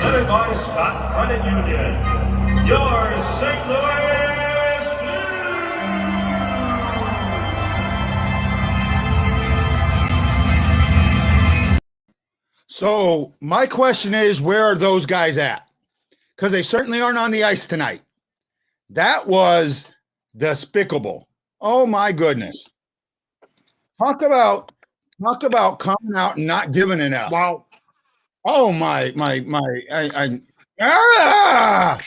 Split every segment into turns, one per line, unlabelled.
presented by Scott Credit Union, your St. Louis Blues.
So my question is, where are those guys at? Because they certainly aren't on the ice tonight. That was despicable. Oh my goodness. Talk about coming out and not giving an F.
Wow.
Oh ah!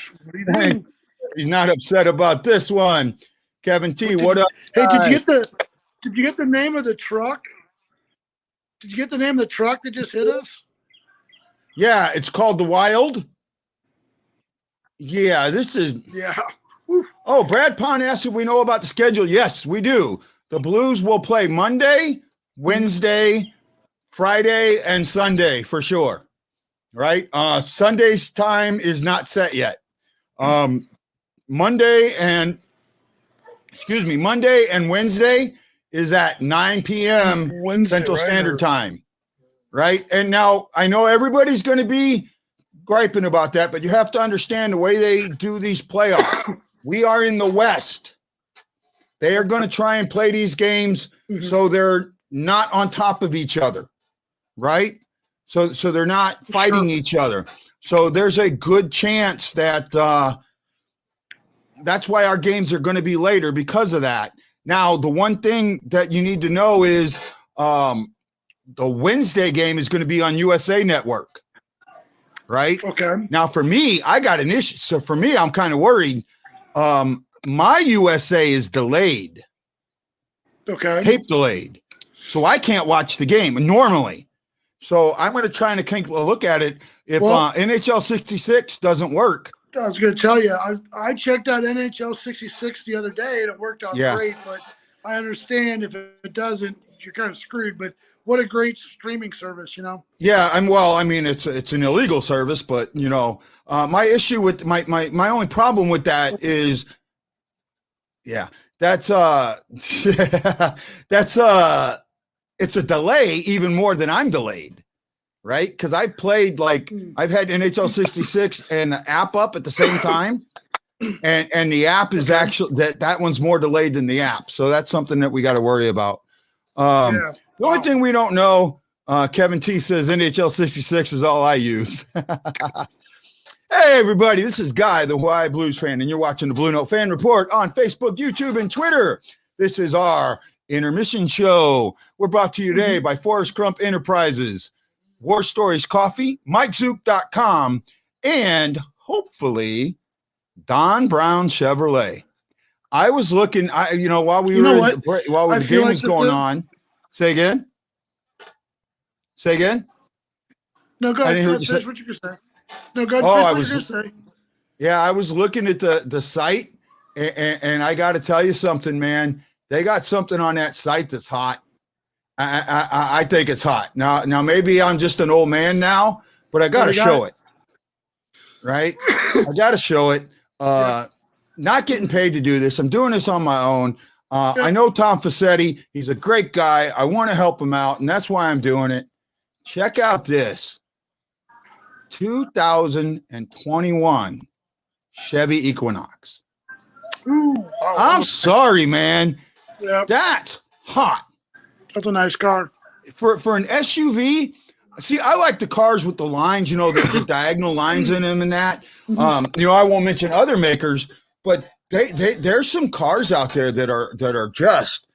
He's not upset about this one. Kevin T, what up?
Hey, did you get the name of the truck? Did you get the name of the truck that just hit us?
Yeah, it's called the Wild. Yeah, this is.
Yeah.
Oh, Brad Pond asked if we know about the schedule. Yes, we do. The Blues will play Monday, Wednesday, Friday, and Sunday for sure. Right? Sunday's time is not set yet. Monday and Wednesday is at 9 p.m.
Wednesday,
Central Standard Time. Right? And now I know everybody's going to be griping about that, but you have to understand the way they do these playoffs. We are in the West. They are going to try and play these games so they're not on top of each other, right? So they're not fighting each other. So there's a good chance that that's why our games are going to be later because of that. Now, the one thing that you need to know is the Wednesday game is going to be on USA Network, right?
Okay.
Now, for me, I got an issue. So for me, I'm kind of worried. My USA is delayed.
Okay.
Tape delayed. So I can't watch the game normally. So I'm going to try and take a look at it if NHL 66 doesn't work.
I was going to tell you, I checked out NHL 66 the other day and it worked out great, but I understand if it doesn't, you're kind of screwed. But what a great streaming service, you know? Yeah,
it's an illegal service, but my issue with my only problem with that is, it's a delay even more than I'm delayed, right? Because I played I've had NHL 66 and the app up at the same time, and the app is actually that one's more delayed than the app, so that's something that we got to worry about. The only thing we don't know, Kevin T says NHL 66 is all I use. Hey, everybody, this is Guy, the Hawaii Blues fan, and you're watching the Blue Note Fan Report on Facebook, YouTube, and Twitter. This is our intermission show. We're brought to you today by Forrest Crump Enterprises, War Stories Coffee, MikeZook.com, and hopefully Don Brown Chevrolet. I was looking, while the game was going on. Say again?
No, go ahead.
I didn't hear what you said.
What you can say. No, go ahead.
I was looking at the site, and I got to tell you something, man. They got something on that site that's hot. I think it's hot. Now maybe I'm just an old man now, but I got to show it. Right? I got to show it. Not getting paid to do this. I'm doing this on my own. I know Tom Fassetti. He's a great guy. I want to help him out, and that's why I'm doing it. Check out this 2021 Chevy Equinox.
Ooh,
I'm sorry, man.
Yeah.
That's hot.
That's a nice car.
For an SUV, see, I like the cars with the lines, the diagonal lines in them and that. I won't mention other makers, but there's some cars out there that are just,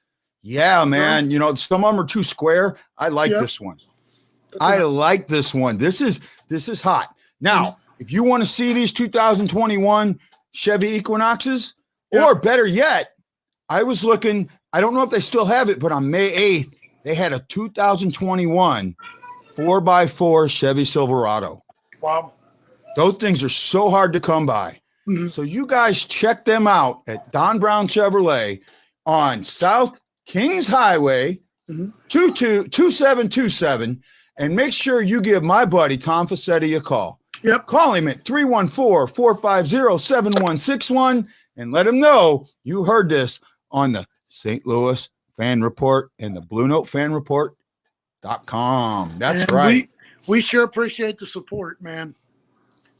man. Some of them are too square. I like this one. I like this one. This is hot. Now, if you want to see these 2021 Chevy Equinoxes, or better yet, I was looking, I don't know if they still have it, but on May 8th, they had a 2021 4x4 Chevy Silverado.
Wow.
Those things are so hard to come by. So you guys check them out at Don Brown Chevrolet on South Kings Highway, 2727, and make sure you give my buddy Tom Fassetti a call.
Yep.
Call him at 314-450-7161 and let him know you heard this on the St. Louis Fan Report and the BlueNoteFanReport.com. That's right.
We sure appreciate the support, man.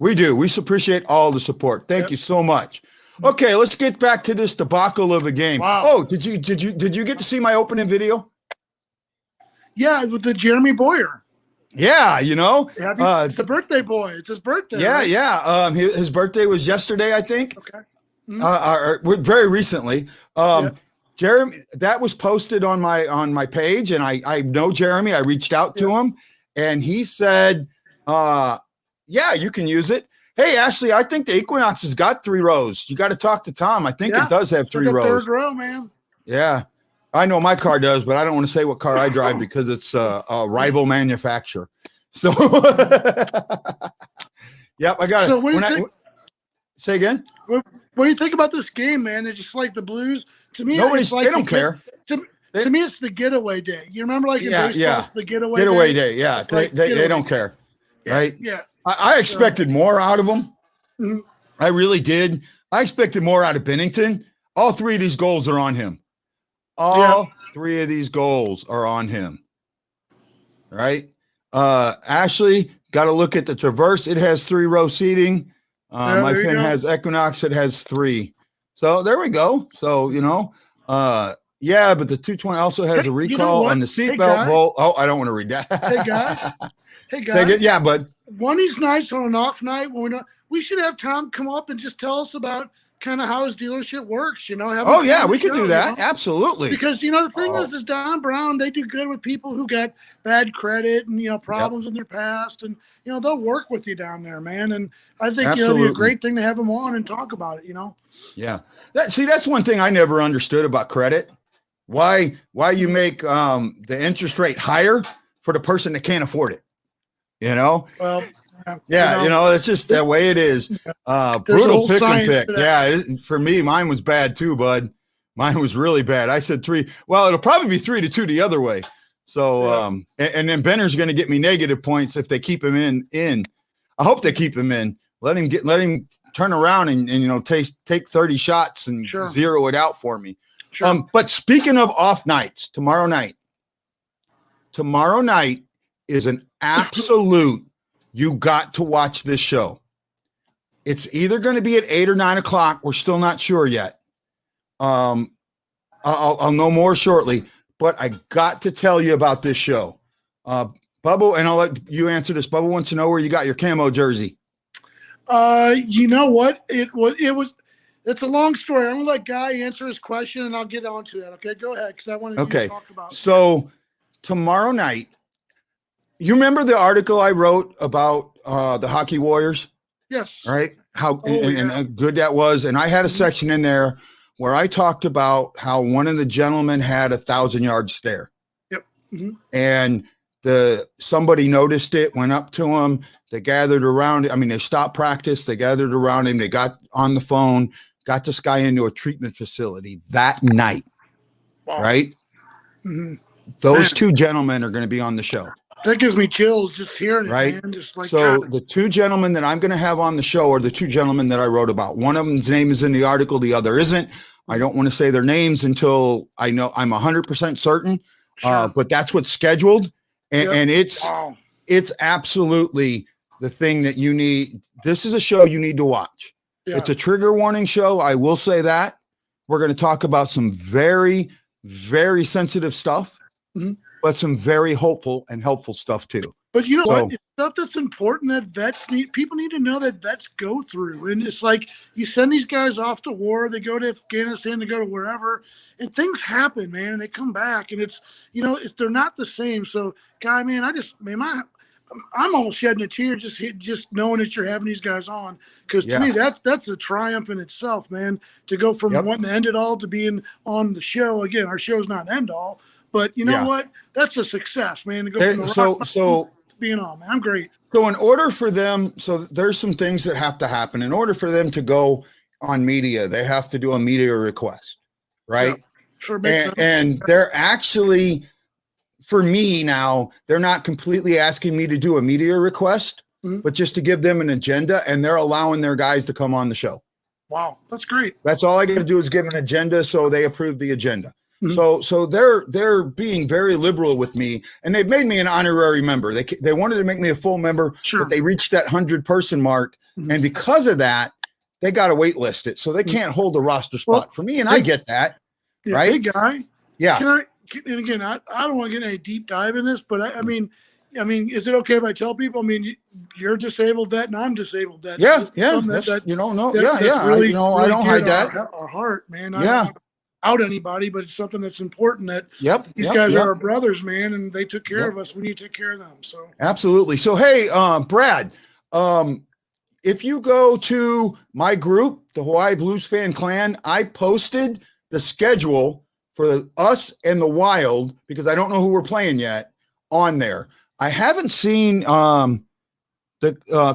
We do. We appreciate all the support. Thank you so much. Okay, let's get back to this debacle of a game.
Wow.
Oh, did you get to see my opening video?
Yeah, with the Jeremy Boyer.
Yeah, you know.
It's the birthday boy. It's his birthday.
Yeah,
right?
yeah. His birthday was yesterday, I think.
Okay.
Or very recently. Jeremy, that was posted on my page, and I know Jeremy. I reached out to him, and he said, yeah, you can use it. Hey, Ashley, I think the Equinox has got 3 rows. You got to talk to Tom. I think it does have 3 rows.
3rd row, man.
Yeah. I know my car does, but I don't want to say what car I drive because it's a rival manufacturer. So, yep, I got it.
So what do you think?
Say again?
What do you think about this game, man? They just like the Blues. To me,
they don't care.
To me, it's the getaway day. You remember, like in baseball, it's the getaway
day. Yeah, they don't care, right?
Yeah.
I expected more out of them. Mm-hmm. I really did. I expected more out of Bennington. All 3 of these goals are on him. All 3 of these goals are on him. Right? Ashley, got to look at the Traverse. It has 3-row seating. My Finn has Equinox. It has 3. So there we go. So, you know, yeah, but the 220 also has a recall on the seatbelt bolt. Oh, I don't want to read that.
Hey, guys.
Yeah, but
one of these nights on an off night, when we should have Tom come up and just tell us about kind of how his dealership works, you know.
We could do that. You know? Absolutely.
Because, you know, the thing is Don Brown, they do good with people who got bad credit and, you know, problems in their past. And, you know, they'll work with you down there, man. And I think, you know, it'd be a great thing to have them on and talk about it, you know.
Yeah. That's one thing I never understood about credit. Why you make the interest rate higher for the person that can't afford it, you know?
Well,
yeah, you know, it's just that way it is. Brutal pick and pick. Yeah, for me, mine was bad too, bud. Mine was really bad. I said 3. Well, it'll probably be 3-2 the other way. So, and then Benner's going to get me negative points if they keep him in. I hope they keep him in. Let him turn around and you know, take 30 shots and zero it out for me. Sure. But speaking of off nights, tomorrow night is an absolute. You got to watch this show. It's either going to be at 8 or 9 o'clock. We're still not sure yet. I'll know more shortly, but I got to tell you about this show. Bubba, and I'll let you answer this. Bubba wants to know where you got your camo jersey.
You know what? It's a long story. I'm going to let Guy answer his question and I'll get on to that. Okay, go ahead. Because I want to talk about.
So tomorrow night, you remember the article I wrote about the Hockey Warriors?
Yes.
Right? How good that was. And I had a section in there where I talked about how one of the gentlemen had a 1,000-yard stare.
Yep. Mm-hmm.
And somebody noticed it, went up to him. They gathered around. I mean, they stopped practice. They gathered around him. They got on the phone, got this guy into a treatment facility that night. Wow. Right? Mm-hmm. Those 2 gentlemen are going to be on the show.
That gives me chills just hearing it,
right?
Man. Just like
so the 2 gentlemen that I'm going to have on the show are the 2 gentlemen that I wrote about. One of them's name is in the article. The other isn't. I don't want to say their names until I know I'm 100% certain. But that's what's scheduled. And it's absolutely the thing that you need. This is a show you need to watch. Yeah. It's a trigger warning show. I will say that. We're going to talk about some very, very sensitive stuff. Mm-hmm. But some very hopeful and helpful stuff too.
But you know what? It's stuff that's important that people need to know that vets go through. And it's like you send these guys off to war, they go to Afghanistan, they go to wherever, and things happen, man, and they come back. And it's, you know, they're not the same. So, Guy, man, I'm almost shedding a tear just knowing that you're having these guys on. Because to me, that's a triumph in itself, man, to go from wanting to end it all to being on the show. Again, our show's not an end all. But you know what? That's a success, man. To go from to being on, man. I'm great.
So in order for them, there's some things that have to happen. In order for them to go on media, they have to do a media request, right? Yeah,
sure.
And they're actually, for me now, they're not completely asking me to do a media request, but just to give them an agenda, and they're allowing their guys to come on the show.
Wow, that's great.
That's all I got to do is give an agenda, so they approve the agenda. Mm-hmm. So they're being very liberal with me, and they've made me an honorary member. They wanted to make me a full member, but they reached that 100-person mark, And because of that, they got to wait list it. So they can't hold a roster spot for me. And I get that.
Yeah,
right?
Hey, Guy.
Yeah.
And again, I don't want to get any deep dive in this, but I mean, is it okay if I tell people? I mean, you're a disabled vet and I'm disabled vet.
Yeah.
That's
I don't
really
hide that.
Our heart, man. I
Yeah.
don't want to out anybody, but it's something that's important that these guys are our brothers, man, and they took care of us. We need to take care of them. So
absolutely. So, hey, Brad, if you go to my group, the Hawaii Blues Fan Clan, I posted the schedule for us and the Wild, because I don't know who we're playing yet, on there. I haven't seen the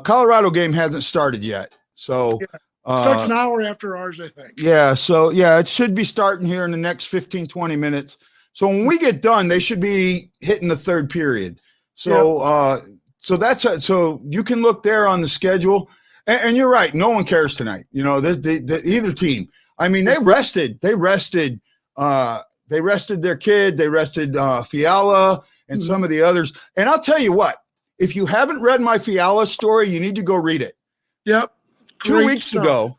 Colorado game hasn't started yet. So
starts an hour after ours, I think.
Yeah. So, it should be starting here in the next 15, 20 minutes. So when we get done, they should be hitting the third period. So, so you can look there on the schedule. And you're right. No one cares tonight. Either team. I mean, they rested their kid. They rested Fiala and some of the others. And I'll tell you what, if you haven't read my Fiala story, you need to go read it.
Yep.
2 weeks ago,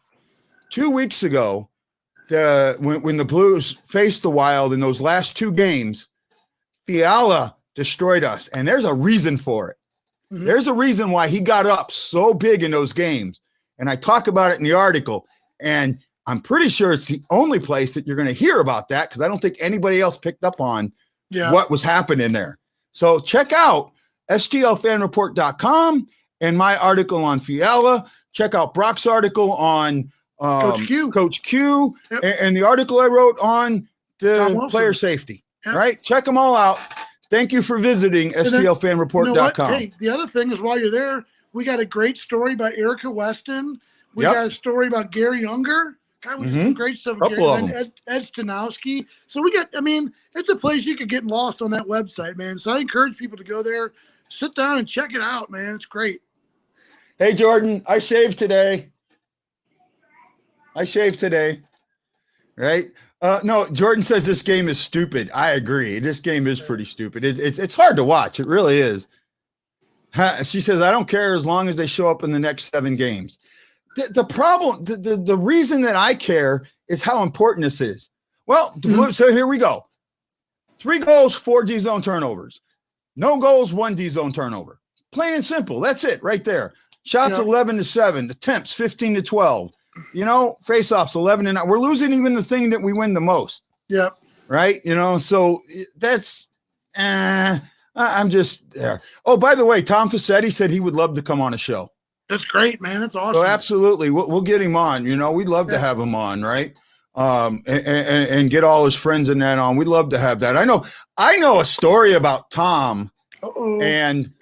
when the Blues faced the Wild in those last two games, Fiala destroyed us. And there's a reason for it. There's a reason why he got up so big in those games. And I talk about it in the article. And I'm pretty sure it's the only place that you're going to hear about that, because I don't think anybody else picked up on what was happening there. So check out stlfanreport.com and my article on Fiala. Check out Brock's article on Coach Q and the article I wrote on the player safety. Right? Check them all out. Thank you for visiting stlfanreport.com.
Hey, the other thing is, while you're there, we got a great story about Erica Weston. We got a story about Gary Younger. God, we did some great stuff. And Ed Stanowski. So it's a place you could get lost on that website, man. So I encourage people to go there, sit down and check it out, man. It's great.
Hey, Jordan, I shaved today. Right? No, Jordan says this game is stupid. I agree. This game is pretty stupid. It's hard to watch. It really is. She says, I don't care as long as they show up in the next 7 games. The problem, the reason that I care is how important this is. Well, so here we go. 3 goals, 4 D-zone turnovers. No goals, 1 D-zone turnover. Plain and simple. That's it right there. Shots 11-7. Attempts 15-12. Face-offs 11-9. We're losing even the thing that we win the most.
Yep.
Right? So that's I'm just there. Oh, by the way, Tom Fassetti said he would love to come on a show.
That's great, man. That's awesome.
So absolutely. We'll get him on. We'd love to have him on, right? And get all his friends and that on. We'd love to have that. I know a story about Tom. And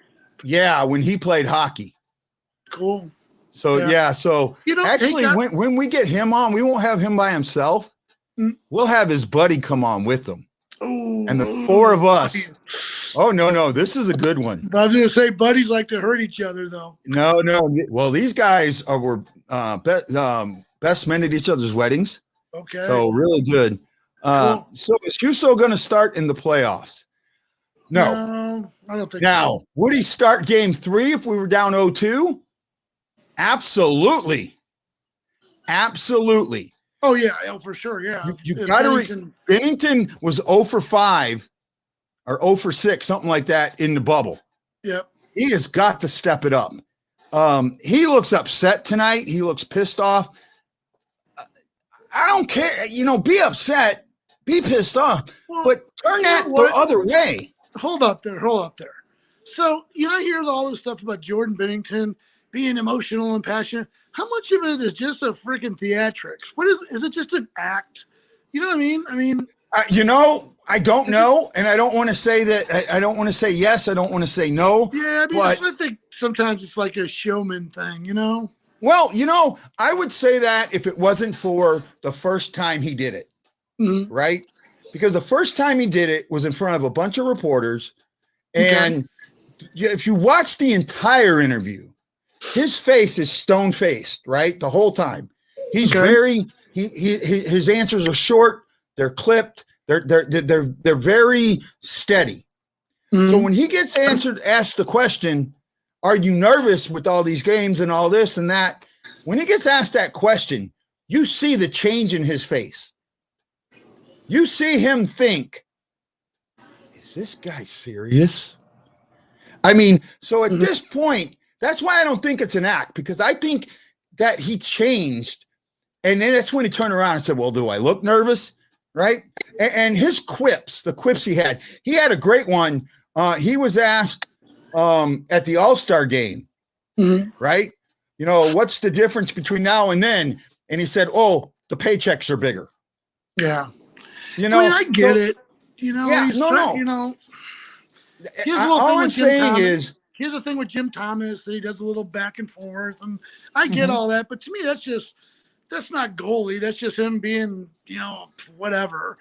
when he played hockey.
Cool.
So so actually when we get him on, we won't have him by himself. We'll have his buddy come on with him. And the 4 of us. Oh, no, this is a good one.
I was going to say buddies like to hurt each other, though.
No. Well, these guys were best men at each other's weddings.
Okay.
So really good. Cool. So is Huso going to start in the playoffs? No,
I don't think
so. Would he start game 3 if we were down 0-2? Absolutely.
Oh, yeah, for sure, yeah.
You got to Bennington was 0 for 5 or 0 for 6, something like that in the bubble.
Yep.
He has got to step it up. He looks upset tonight. He looks pissed off. I don't care. Be upset, be pissed off, but turn that the other way.
Hold up there. So, I hear all this stuff about Jordan Bennington being emotional and passionate. How much of it is just a freaking theatrics? What is it just an act? You know what I mean?
I don't know. And I don't want to say that. I don't want to say yes. I don't want to say no.
Yeah. I think sometimes it's like a showman thing,
Well, I would say that if it wasn't for the first time he did it, right? Because the first time he did it was in front of a bunch of reporters. And if you watch the entire interview, his face is stone-faced, right? The whole time. He's his answers are short, they're clipped, they're very steady. So when he gets asked the question, are you nervous with all these games and all this and that? When he gets asked that question, you see the change in his face. You see him think, is this guy serious? I mean, so at this point, that's why I don't think it's an act, because I think that he changed. And then that's when he turned around and said, well, do I look nervous? Right. And his quips, the quips he had a great one. He was asked at the All-Star game, right? You know, what's the difference between now and then? And he said, oh, the paychecks are bigger.
Yeah.
You know,
I mean, I get it. You know,
yeah,
he's
no.
You know,
All I'm saying is,
here's the thing with Jim Thomas, that he does a little back and forth, and I get all that, but to me, that's not goalie. That's just him being, you know, whatever.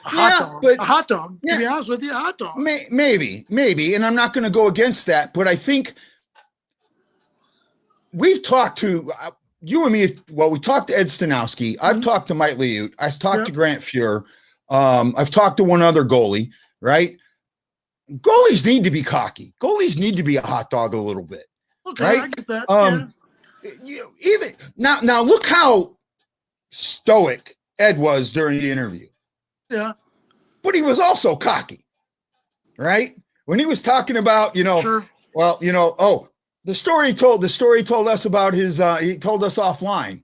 A hot dog. To be honest with you, a hot dog.
Maybe. And I'm not going to go against that, but I think we've talked to you and me. Well, we talked to Ed Stanowski. I've talked to Mike Liut. I've talked to Grant Fuhr. I've talked to one other goalie, right? Goalies need to be cocky. Goalies need to be a hot dog a little bit.
Okay,
right?
I get that.
Even now, look how stoic Ed was during the interview.
Yeah,
but he was also cocky, right? When he was talking about, you know, well, you know, the story he told us about his. He told us offline,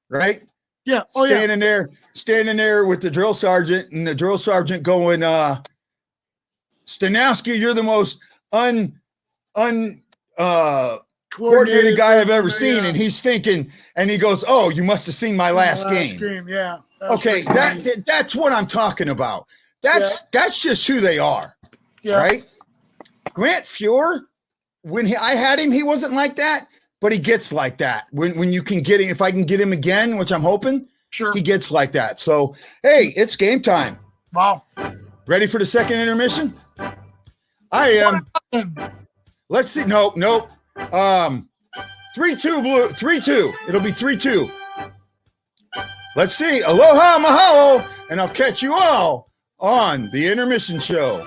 right?
Yeah.
Standing there with the drill sergeant, and the drill sergeant going, Stanowski, you're the most coordinated guy I've ever seen. And he's thinking, and he goes, oh, you must have seen my last game.
Yeah.
Okay. That's what I'm talking about. That's just who they are. Yeah. Right. Grant Fuhr, I had him, he wasn't like that, but he gets like that. When you can get him, if I can get him again, which I'm hoping, he gets like that. So, hey, it's game time.
Wow.
Ready for the second intermission? I am. Let's see. Nope. 3-2 blue. 3-2. It'll be 3-2. Let's see. Aloha, mahalo, and I'll catch you all on the intermission show.